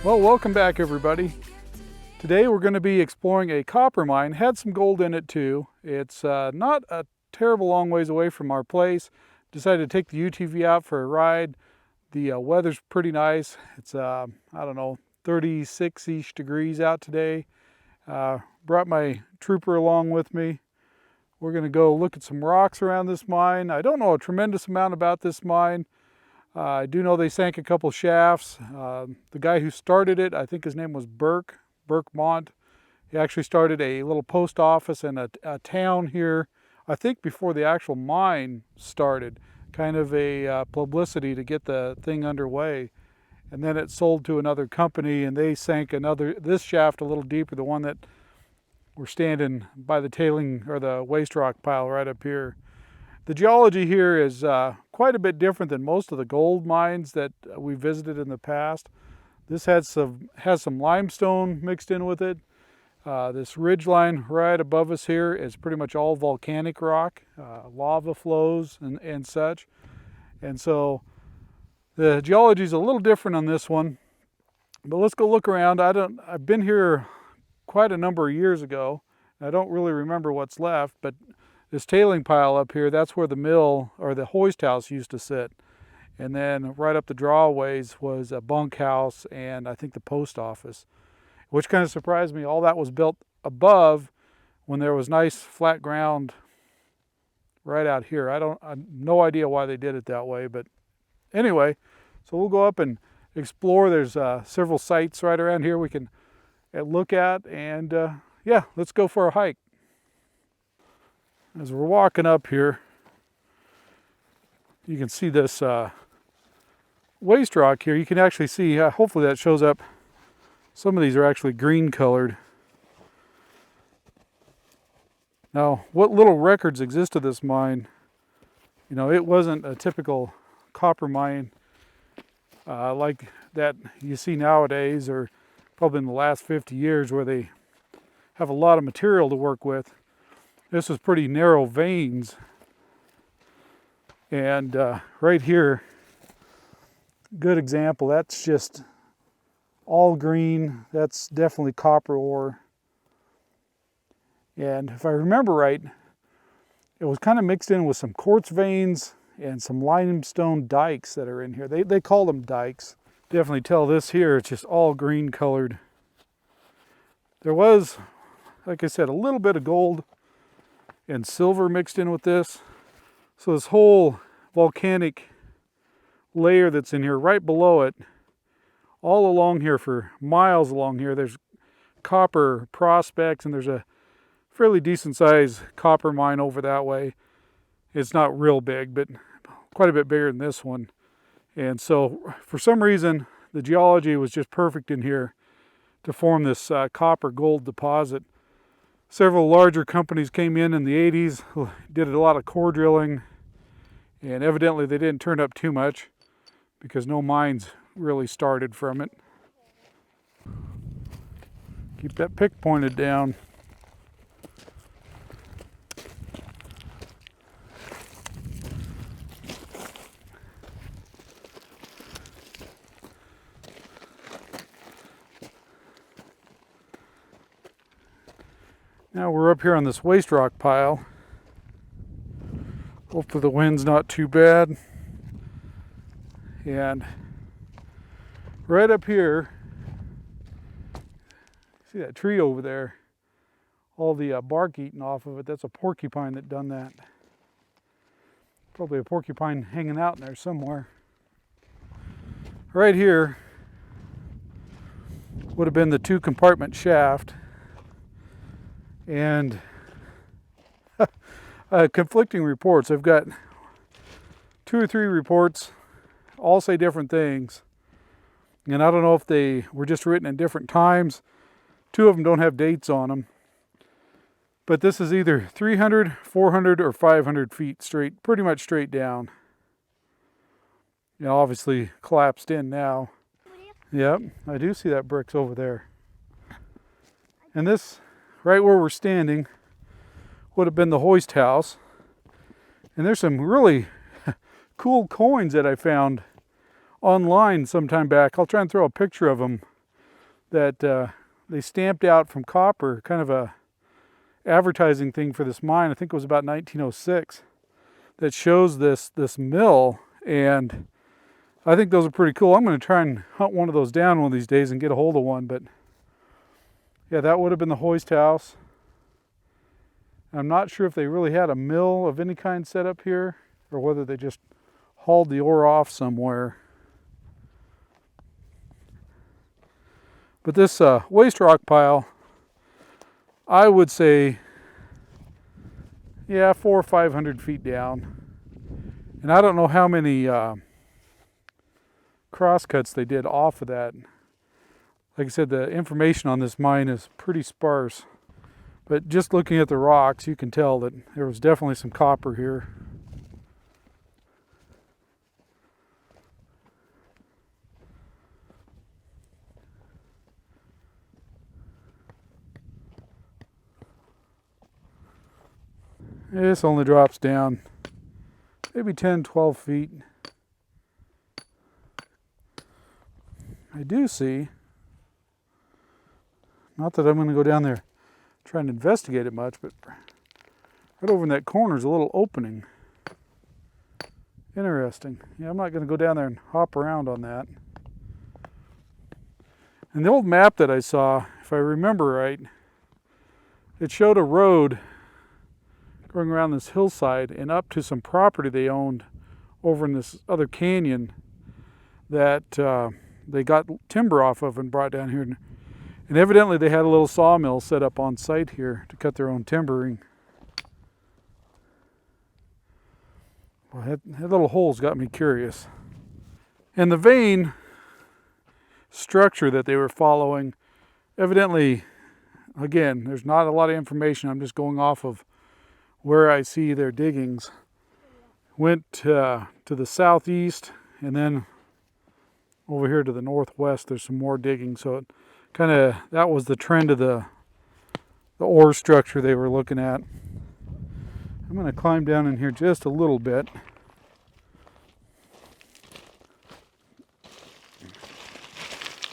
Well, welcome back everybody. Today we're going to be exploring a copper mine. Had some gold in it too. It's not a terrible long ways away from our place. Decided to take the UTV out for a ride. The weather's pretty nice. It's, I don't know, 36-ish degrees out today. Brought my trooper along with me. We're going to go look at some rocks around this mine. I don't know a tremendous amount about this mine. I do know they sank a couple shafts. The guy who started it, I think his name was Burkemont. He actually started a little post office in a town here, I think before the actual mine started. Kind of a publicity to get the thing underway. And then it sold to another company and they sank this shaft a little deeper, the one that we're standing by the tailing or the waste rock pile right up here. The geology here is quite a bit different than most of the gold mines that we visited in the past. This has some limestone mixed in with it. This ridge line right above us here is pretty much all volcanic rock, lava flows and such. And so the geology is a little different on this one. But let's go look around. I've been here quite a number of years ago. I don't really remember what's left, but this tailing pile up here, that's where the mill or the hoist house used to sit. And then right up the drawways was a bunkhouse and I think the post office, which kind of surprised me. All that was built above when there was nice flat ground right out here. I have no idea why they did it that way, but anyway, so we'll go up and explore. There's several sites right around here we can look at, and yeah, let's go for a hike. As we're walking up here, you can see this waste rock here. You can actually see, hopefully that shows up, some of these are actually green colored. Now, what little records exist of this mine, you know, it wasn't a typical copper mine like that you see nowadays, or probably in the last 50 years, where they have a lot of material to work with. This was pretty narrow veins. And right here, good example, that's just all green. That's definitely copper ore. And if I remember right, it was kind of mixed in with some quartz veins and some limestone dikes that are in here. They call them dikes. Definitely tell this here, it's just all green colored. There was, like I said, a little bit of gold and silver mixed in with this. So this whole volcanic layer that's in here, right below it, all along here for miles along here, there's copper prospects, and there's a fairly decent sized copper mine over that way. It's not real big, but quite a bit bigger than this one. And so for some reason, the geology was just perfect in here to form this copper gold deposit. Several larger companies came in the 80s, did a lot of core drilling, and evidently they didn't turn up too much because no mines really started from it. Keep that pick pointed down. Now we're up here on this waste rock pile. Hopefully the wind's not too bad. And right up here, see that tree over there? All the bark eaten off of it. That's a porcupine that done that. Probably a porcupine hanging out in there somewhere. Right here would have been the 2-compartment shaft. And conflicting reports. I've got 2 or 3 reports, all say different things. And I don't know if they were just written in different times. 2 of them don't have dates on them. But this is either 300, 400, or 500 feet straight, pretty much straight down. You know, obviously collapsed in now. Yep, I do see that bricks over there. And this, right where we're standing, would have been the hoist house. And there's some really cool coins that I found online some time back. I'll try and throw a picture of them that they stamped out from copper, kind of a advertising thing for this mine. I think it was about 1906, that shows this mill, and I think those are pretty cool. I'm going to try and hunt one of those down one of these days and get a hold of one. But yeah, that would have been the hoist house. I'm not sure if they really had a mill of any kind set up here, or whether they just hauled the ore off somewhere. But this waste rock pile, I would say, yeah, 400 or 500 feet down. And I don't know how many crosscuts they did off of that. Like I said, the information on this mine is pretty sparse. But just looking at the rocks, you can tell that there was definitely some copper here. This only drops down maybe 10, 12 feet. I do see, not that I'm going to go down there trying to investigate it much, but right over in that corner is a little opening. Interesting. Yeah, I'm not going to go down there and hop around on that. And the old map that I saw, if I remember right, it showed a road going around this hillside and up to some property they owned over in this other canyon that they got timber off of and brought down here. And evidently they had a little sawmill set up on site here to cut their own timbering. Well, that little hole's got me curious. And the vein structure that they were following, evidently, again, there's not a lot of information. I'm just going off of where I see their diggings. Went to the southeast, and then over here to the northwest there's some more digging. So it kind of, that was the trend of the ore structure they were looking at. I'm going to climb down in here just a little bit.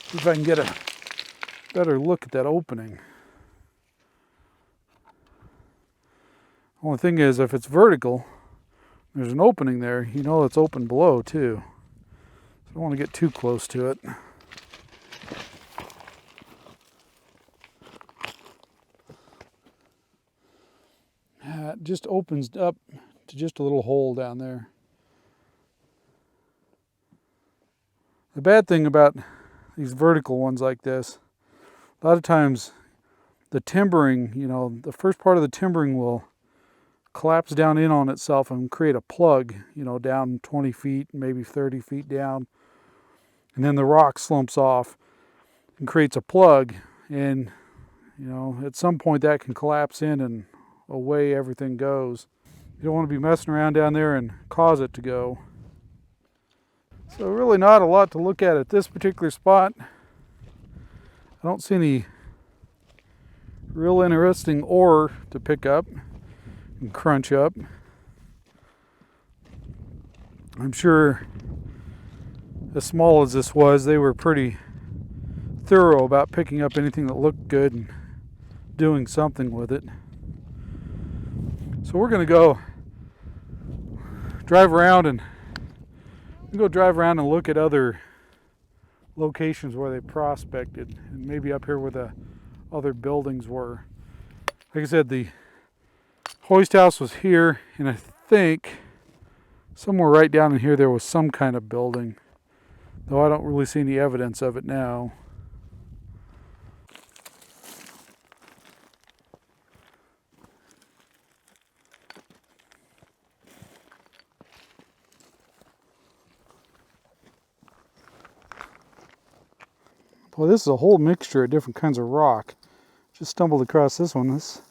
See if I can get a better look at that opening. Only thing is, if it's vertical, there's an opening there, you know it's open below too. So I don't want to get too close to it. It just opens up to just a little hole down there. The bad thing about these vertical ones like this, a lot of times the timbering, you know, the first part of the timbering will collapse down in on itself and create a plug, you know, down 20 feet, maybe 30 feet down. And then the rock slumps off and creates a plug. And, you know, at some point that can collapse in and away everything goes. You don't want to be messing around down there and cause it to go. So really not a lot to look at this particular spot. I don't see any real interesting ore to pick up and crunch up. I'm sure, as small as this was, they were pretty thorough about picking up anything that looked good and doing something with it. So we're going to go drive around and look at other locations where they prospected, and maybe up here where the other buildings were. Like I said, the hoist house was here, and I think somewhere right down in here there was some kind of building, though I don't really see any evidence of it now. Well, this is a whole mixture of different kinds of rock. Just stumbled across this one. This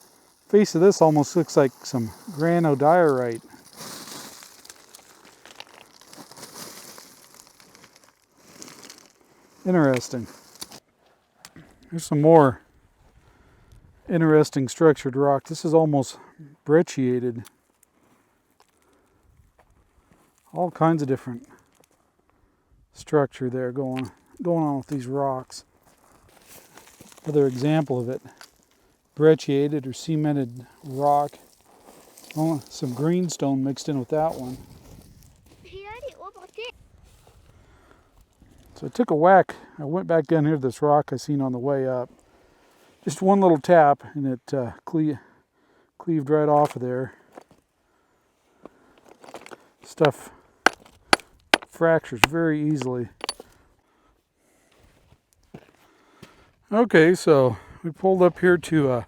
face of this almost looks like some granodiorite. Interesting. There's some more interesting structured rock. This is almost brecciated. All kinds of different structure there going on with these rocks. Another example of it. Brecciated or cemented rock. Oh, some greenstone mixed in with that one. So I took a whack. I went back down here to this rock I seen on the way up. Just one little tap, and it cleaved right off of there. Stuff fractures very easily. Okay, so we pulled up here to a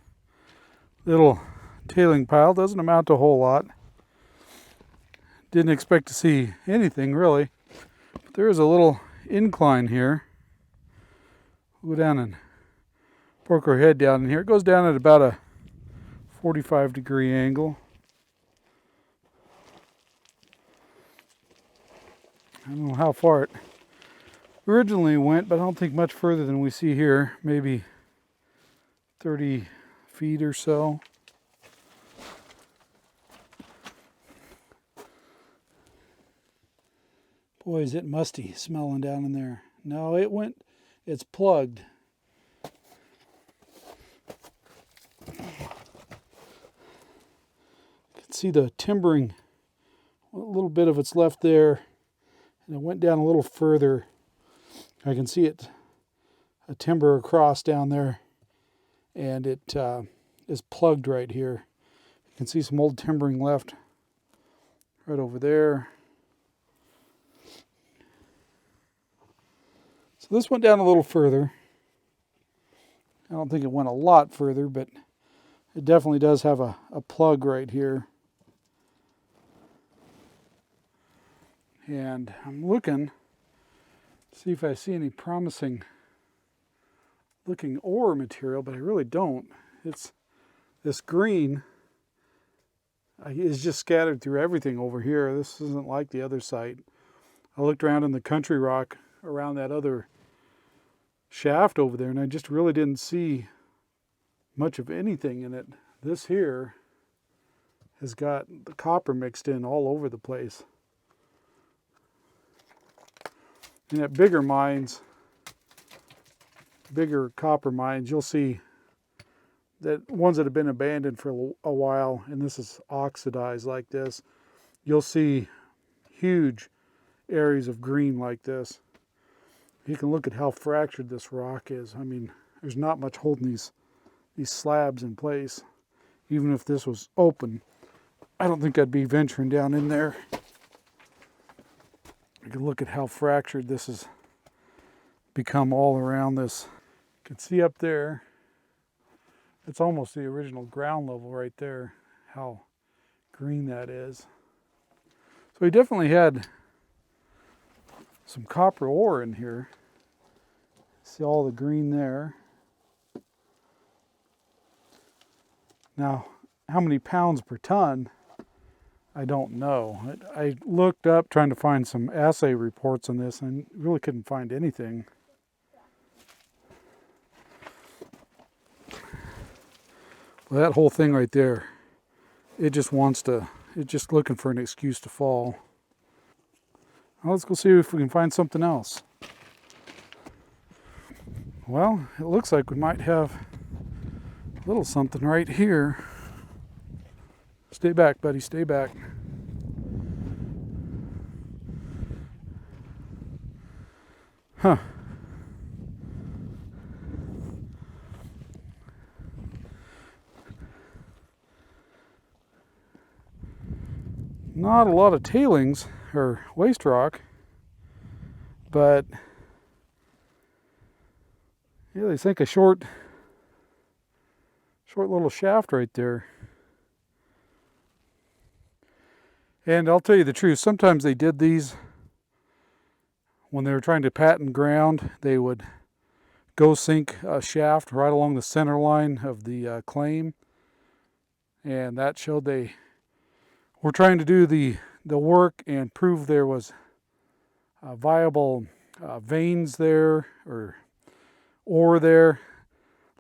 little tailing pile. Doesn't amount to a whole lot. Didn't expect to see anything really. But there is a little incline here. We'll go down and poke our head down in here. It goes down at about a 45-degree angle. I don't know how far it originally went, but I don't think much further than we see here. Maybe 30 feet or so. Boy, is it musty smelling down in there. No, it's plugged. You can see the timbering, a little bit of it's left there, and it went down a little further. I can see it, a timber across down there, and it is plugged right here. You can see some old timbering left right over there. So this went down a little further. I don't think it went a lot further, but it definitely does have a plug right here. And I'm looking to see if I see any promising looking ore material, but I really don't. It's this green is just scattered through everything over here. This isn't like the other site. I looked around in the country rock around that other shaft over there, and I just really didn't see much of anything in it. This here has got the copper mixed in all over the place. And at bigger mines, bigger copper mines, you'll see that ones that have been abandoned for a while, and this is oxidized like this, you'll see huge areas of green like this. You can look at how fractured this rock is. I mean, there's not much holding these slabs in place. Even if this was open, I don't think I'd be venturing down in there. You can look at how fractured this has become all around this. You can see up there, it's almost the original ground level right there, how green that is. So we definitely had some copper ore in here. See all the green there. Now, how many pounds per ton, I don't know. I looked up trying to find some assay reports on this and really couldn't find anything. Well, that whole thing right there, it just it's just looking for an excuse to fall. Well, let's go see if we can find something else. Well, it looks like we might have a little something right here. Stay back, buddy, stay back. Huh. Not a lot of tailings or waste rock, but yeah, they think a short little shaft right there. And I'll tell you the truth, sometimes they did these when they were trying to patent ground. They would go sink a shaft right along the center line of the claim, and that showed they were trying to do the work and prove there was viable veins there or ore there.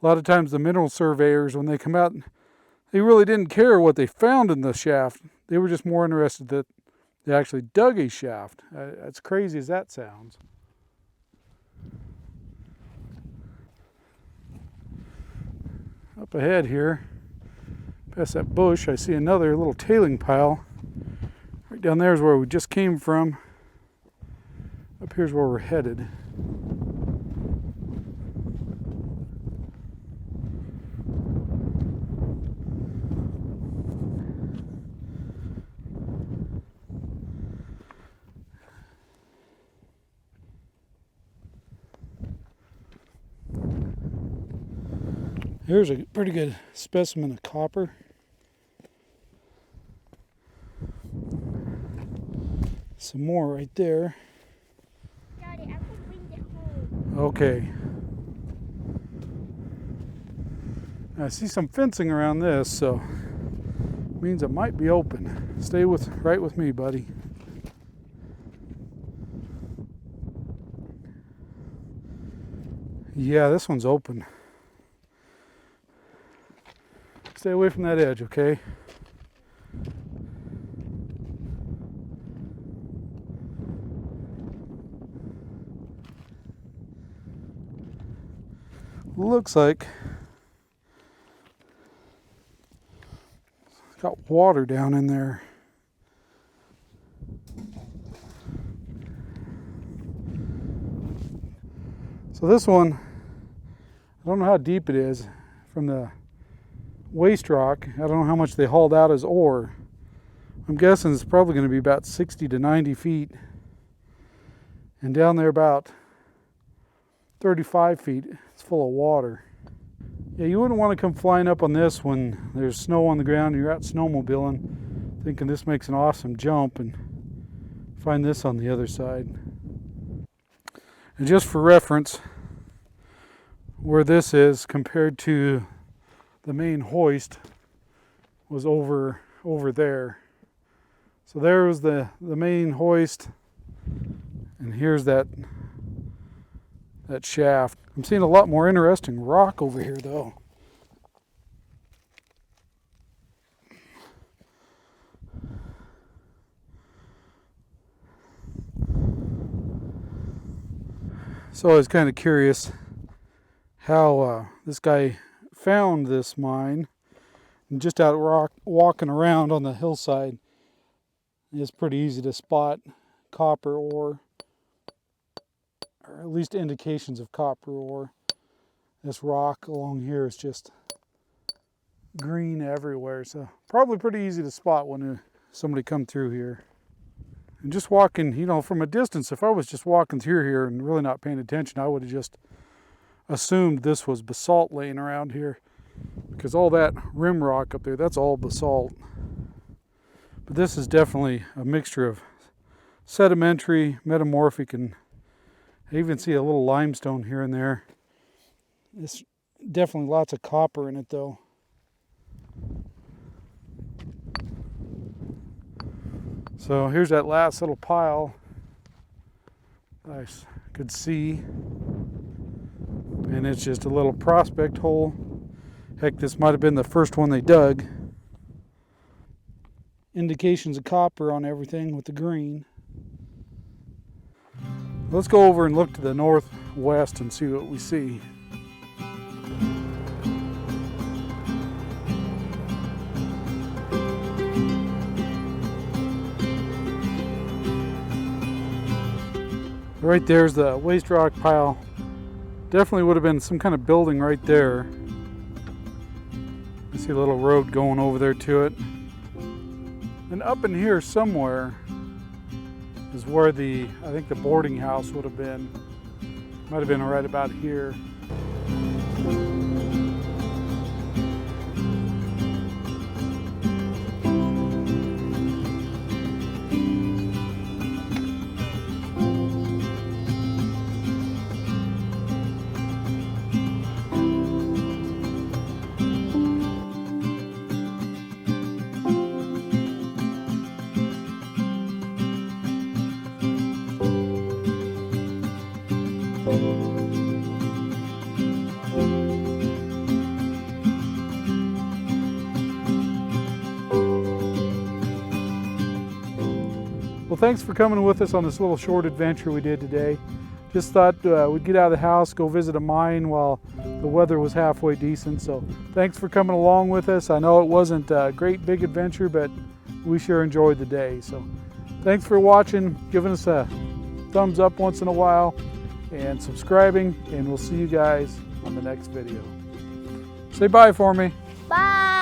A lot of times the mineral surveyors, when they come out, they really didn't care what they found in the shaft. They were just more interested that they actually dug a shaft. As crazy as that sounds. Up ahead here, past that bush, I see another little tailing pile. Right down there is where we just came from. Up here's where we're headed. Here's a pretty good specimen of copper. Some more right there. Daddy, I could bring it home. Okay. I see some fencing around this, so means it might be open. Stay right with me, buddy. Yeah, this one's open. Stay away from that edge, okay? Looks like it's got water down in there. So this one, I don't know how deep it is from the waste rock. I don't know how much they hauled out as ore. I'm guessing it's probably going to be about 60 to 90 feet. And down there about 35 feet, it's full of water. Yeah, you wouldn't want to come flying up on this when there's snow on the ground and you're out snowmobiling, thinking this makes an awesome jump, and find this on the other side. And just for reference, where this is compared to the main hoist was over there. So there was the main hoist, and here's that shaft. I'm seeing a lot more interesting rock over here though. So I was kind of curious how this guy found this mine. And just out walking around on the hillside, it's pretty easy to spot copper ore, or at least indications of copper ore. This rock along here is just green everywhere, so probably pretty easy to spot when somebody come through here. And just walking, you know, from a distance, if I was just walking through here and really not paying attention, I would have just assumed this was basalt laying around here, because all that rim rock up there, that's all basalt. But this is definitely a mixture of sedimentary, metamorphic, and I even see a little limestone here and there. There's definitely lots of copper in it though. So here's that last little pile I could see. And it's just a little prospect hole. Heck, this might have been the first one they dug. Indications of copper on everything with the green. Let's go over and look to the northwest and see what we see. Right there's the waste rock pile. Definitely would have been some kind of building right there. I see a little road going over there to it. And up in here somewhere is where I think the boarding house would have been. Might have been right about here. Well, thanks for coming with us on this little short adventure we did today. just thought we'd get out of the house, go visit a mine while the weather was halfway decent. So thanks for coming along with us. I know it wasn't a great big adventure, but we sure enjoyed the day. So thanks for watching, giving us a thumbs up once in a while, and subscribing, and we'll see you guys on the next video. Say bye for me. Bye.